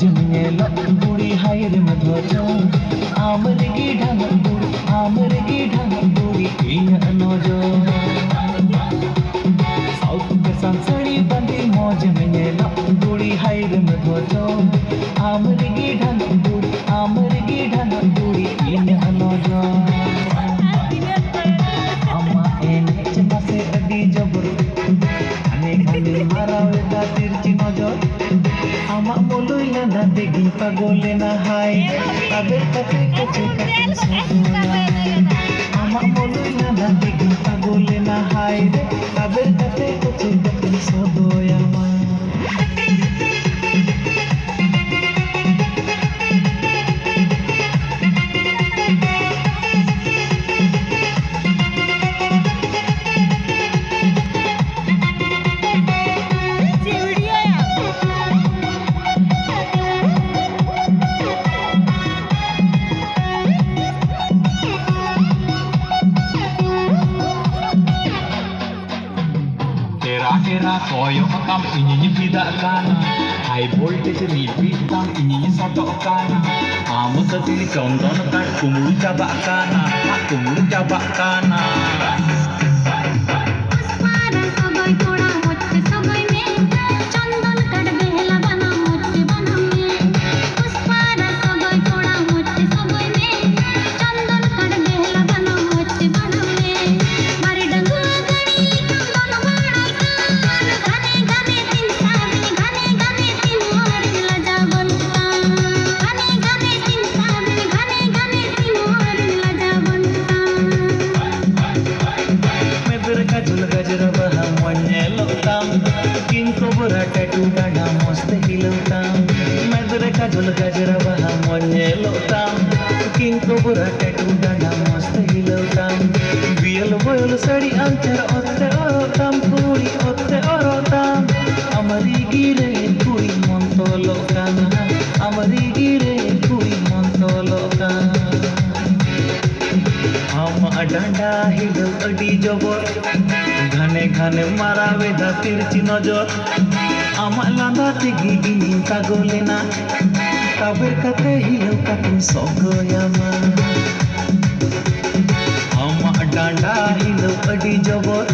जमनेला बुढ़ी हायर में धोचा आमर की ढंग बुढ़ी इन नोजो साउथ के संसड़ी बंदी मौज में बुढ़ी हायर में धोचा आमर की ढंग बुढ़ी इन नोजो अम्मा एने चमा से अडी जबर खाने खाने मारा वेदा तिरची नजर आमा बोलुई लांदा देखी पागले ना हाय ताদের কাছে কাছে কাছে সোদয়া आमा बोलुई लांदा देखी पागले ना हाय ताদের কাছে কাছে কাছে সোদয়া Kira-kira koyo kam ininya tidak kana high voltage repeat kam ininya sotok kana amu satili contoh kan kumulu cabak kana गजरा बहा मन्येलोताम किंको बुरा टैटू डांडा मस्त हिलोताम मदरे काजल गजरा बहा मन्येलोताम किंको बुरा टैटू डांडा मस्त हिलोताम बियल बोयल सड़ी अंचर ओत्ते ओरोताम कुड़ी ओत्ते ओरोताम अमरी गिरे कुड़ी मंतो लोकाना अमरी गिरे कुड़ी मंतो लोकाना हम डांडा हिलो अडी जबर घने घने मारा वेदा तिरची नजर आमा लांदा तेगी इनी पागले ना ताबेर काते हिलो काटे सोगयामा आमा डांडा हिलो अडी जबर